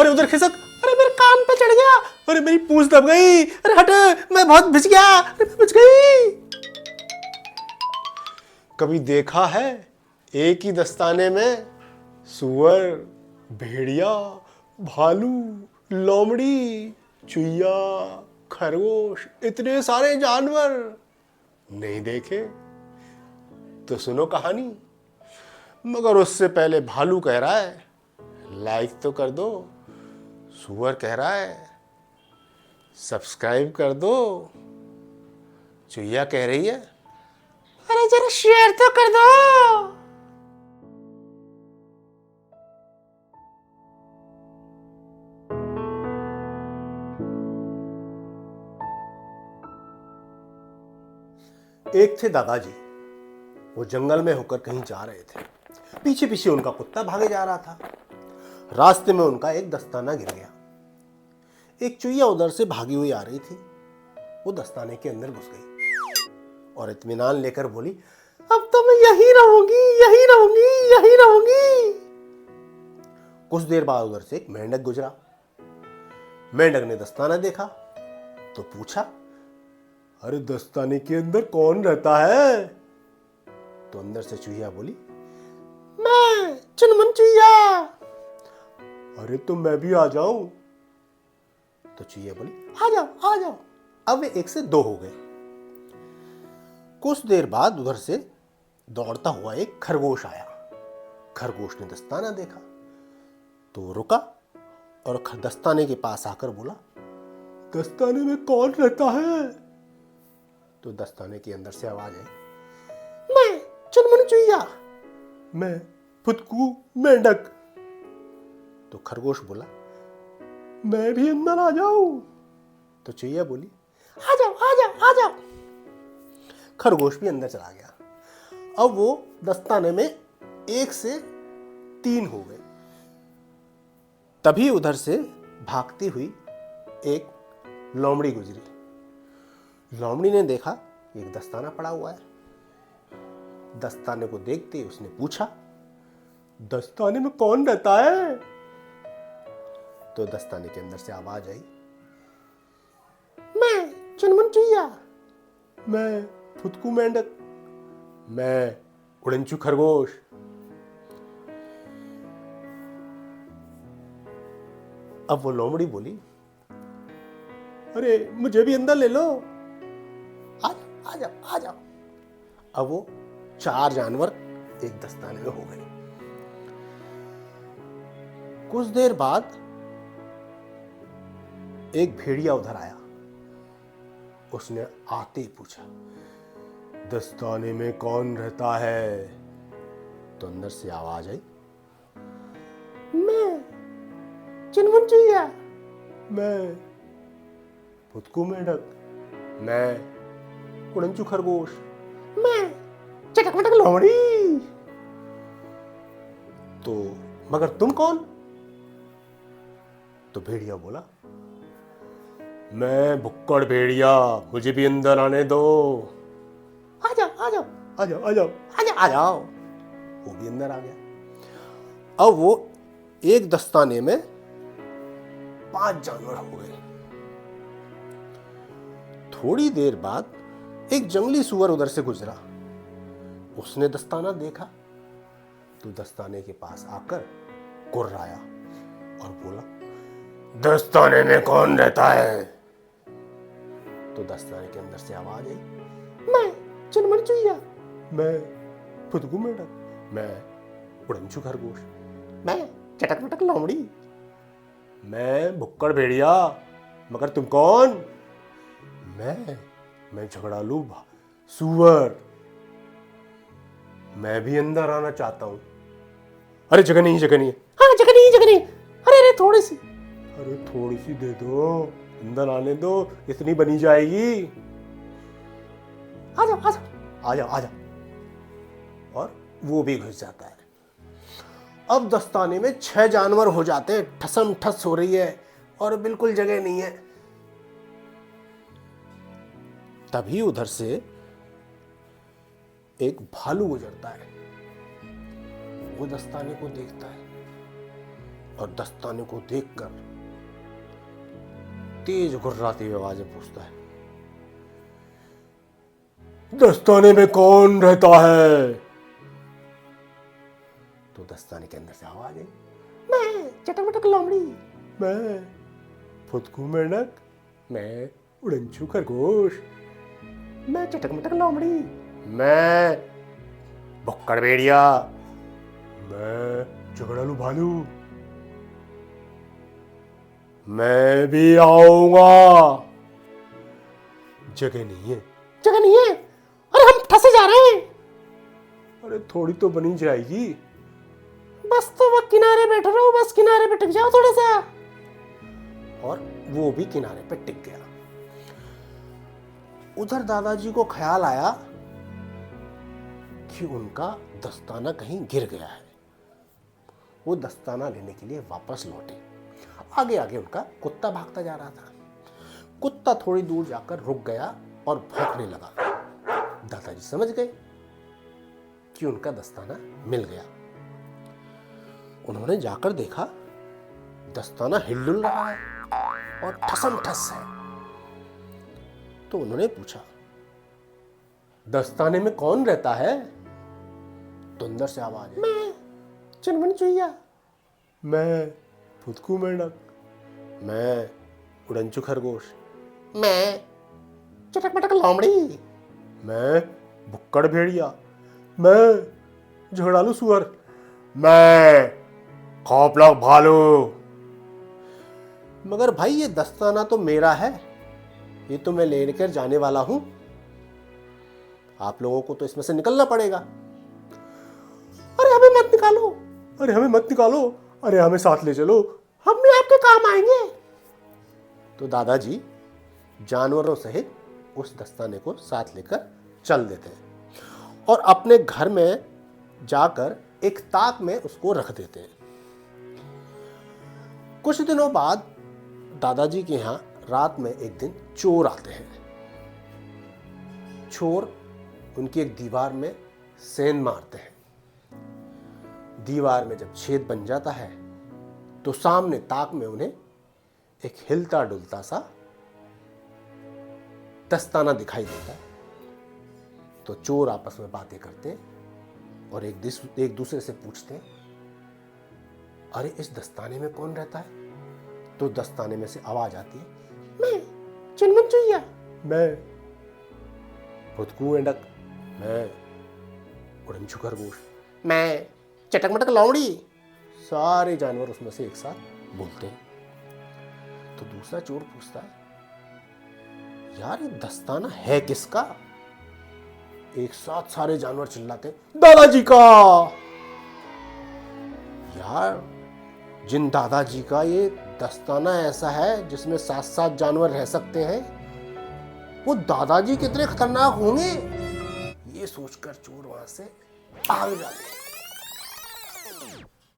अरे उधर खिसक, अरे मेरे कान पे चढ़ गया, अरे मेरी पूंछ दब गई, अरे हट, मैं बहुत भिज गया, अरे मैं बच गई। कभी देखा है एक ही दस्ताने में सूअर, भेड़िया, भालू, लोमड़ी, चुईया, खरगोश, इतने सारे जानवर? नहीं देखे? तो सुनो कहानी। मगर उससे पहले भालू कह रहा है लाइक तो कर दो, सूअर कह रहा है सब्सक्राइब कर दो, चुईया कह रही है अरे जरा शेयर तो कर दो। एक थे दादाजी, वो जंगल में होकर कहीं जा रहे थे। पीछे पीछे उनका कुत्ता भागे जा रहा था। रास्ते में उनका एक दस्ताना गिर गया। एक चुईया उधर से भागी हुई आ रही थी। वो दस्ताने के अंदर घुस गई और इत्मीनान लेकर बोली, अब तो मैं यहीं रहूंगी, यहीं रहूंगी, यहीं रहूंगी। कुछ देर बाद उधर से एक मेंढक गुजरा। मेंढक ने दस्ताना देखा तो पूछा, अरे दस्ताने के अंदर कौन रहता है? तो अंदर से चुईया बोली, मैं चुनमुन चुईया। अरे तो मैं भी आ जाऊं? तो चुईया बोली, आ जाओ, आ जाओ। अब वे एक से दो हो गए। कुछ देर बाद उधर से दौड़ता हुआ एक खरगोश आया। खरगोश ने दस्ताना देखा तो रुका और दस्ताने के पास आकर बोला, दस्ताने में कौन रहता है? तो दस्ताने के अंदर से आवाज आई, मैं चुनमुन चुईया। मैं फुदकू मेंढक। तो खरगोश बोला, मैं भी अंदर आ जाऊं? तो चुईया बोली, आ जाओ, आ जाओ, आ जाओ। खरगोश भी अंदर चला गया। अब वो दस्ताने में एक से तीन हो गए। तभी उधर से भागती हुई एक लोमड़ी गुजरी। लोमड़ी ने देखा एक दस्ताना पड़ा हुआ है। दस्ताने को देखते ही उसने पूछा, दस्ताने में कौन रहता है? तो दस्ताने के अंदर से आवाज आई, मैं चुनमुन चुईया। मैं फुदकू मेंढक। मैं उड़नचू खरगोश। अब वो लोमड़ी बोली, अरे मुझे भी अंदर ले लो, आ जाओ, आ जाओ, आ जाओ। अब वो चार जानवर एक दस्ताने में हो गए। कुछ देर बाद एक भेड़िया उधर आया। उसने आते ही पूछा, दस्ताने में कौन रहता है? तो अंदर से आवाज आई, मैं चुनमुन चुईया। मैं फुदकू मेंढक। मैं उड़नचू खरगोश। मैं चटक मटक लोमड़ी। तो मगर तुम कौन? तो भेड़िया बोला, मैं भुक्कड़ भेड़िया, मुझे भी अंदर आने दो। आ जाओ, आ जाओ, आ जाओ, आ जाओ, आ जाओ, आ जाओ। वो भी अंदर आ गया। अब वो एक दस्ताने में 5 जानवर हो गए। थोड़ी देर बाद एक जंगली सूअर उधर से गुजरा। उसने दस्ताना देखा तो दस्ताने के पास आकर कुर्राया और बोला, दस्ताने में कौन रहता है? तो दस्ताने के अंदर से आवाज आई, मैं चुनमुन चुईया। मैं फुदकू मेंढक। मैं उड़नचू खरगोश। मैं चटक मटक लोमड़ी। मैं भुक्कड़ भेड़िया, मगर तुम कौन? मैं झगड़ालू सूअर। मैं भी अंदर आना चाहता हूं। अरे जगह नहीं, जगह नहीं। हाँ जगह नहीं, जगह नहीं। अरे अरे थोड़ी सी, अरे थोड़ी सी दे दो, अंदर आने दो, इतनी बनी जाएगी। आ जाओ, आ जाओ, आ जाओ, आ जाओ। और वो भी घुस जाता है। अब दस्ताने में 6 जानवर हो जाते हैं। ठसम ठस हो रही है और बिल्कुल जगह नहीं है। तभी उधर से एक भालू गुजरता है। वो दस्ताने को देखता है और दस्ताने को देखकर तेज गुर्राती हुई आवाज में पूछता है, दस्ताने में कौन रहता है? तो दस्ताने के अंदर से आवाज आई, मैं चटक-मटक लोमड़ी, मैं फुदकू मेंढक, मैं उड़नछू खरगोश, मैं चटक-मटक लोमड़ी, मैं भुक्कड़ भेड़िया, मैं झगड़ालू भालू, मैं भी आऊंगा। जगह नहीं है, जगह नहीं है, अरे हम फंसे जा रहे हैं। अरे थोड़ी तो बनी जाएगी, बस तो वह किनारे बैठ रहो, बस किनारे पे टिक जाओ थोड़ा सा। और वो भी किनारे पे टिक गया। उधर दादाजी को ख्याल आया कि उनका दस्ताना कहीं गिर गया है। वो दस्ताना लेने के लिए वापस लौटे। आगे आगे उनका कुत्ता भागता जा रहा था। कुत्ता थोड़ी दूर जाकर रुक गया और भौंकने लगा। दादाजी समझ गए कि उनका दस्ताना मिल गया। उन्होंने जाकर देखा दस्ताना हिल रहा है और ठसम ठस है। तो उन्होंने पूछा, दस्ताने में कौन रहता है? तो अंदर से आवाज है, मैं चुनमुन चुईया, मैं फुदकू मेंढक, मैं उड़नछू खरगोश, मैं चटक-मटक लोमड़ी, मैं भुक्कड़ भेड़िया, मैं झगड़ालू सुअर, मैं खौफनाक भालू। मगर भाई ये दस्ताना तो मेरा है, ये तो मैं लेकर जाने वाला हूं। आप लोगों को तो इसमें से निकलना पड़ेगा। अरे हमें मत निकालो, अरे हमें मत निकालो, अरे हमें साथ ले चलो, हम भी आपके काम आएंगे। तो दादाजी जानवरों सहित उस दस्ताने को साथ लेकर चल देते हैं और अपने घर में जाकर एक ताक में उसको रख देते हैं। कुछ दिनों बाद दादाजी के यहां रात में एक दिन चोर आते हैं। चोर उनकी एक दीवार में सेंध मारते हैं। दीवार में जब छेद बन जाता है तो सामने ताक में उन्हें एक हिलता डुलता सा दस्ताना दिखाई देता है। तो चोर आपस में बातें करते और एक दूसरे से पूछते, अरे इस दस्ताने में कौन रहता है? तो दस्ताने में से आवाज आती है, मैं चुनमुन चुईया, मैं फुदकू मेंढक, मैं उड़नछू खरगोश, मैं चटक-मटक लोमड़ी। सारे जानवर उसमें से एक साथ बोलते हैं। तो दूसरा चोर पूछता है, यार ये दस्ताना है किसका? एक साथ सारे जानवर चिल्लाते, दादाजी का। यार जिन दादाजी का ये दस्ताना ऐसा है जिसमें 7-7 जानवर रह सकते हैं, वो दादाजी कितने खतरनाक होंगे। ये सोचकर चोर वहां से भाग जाते।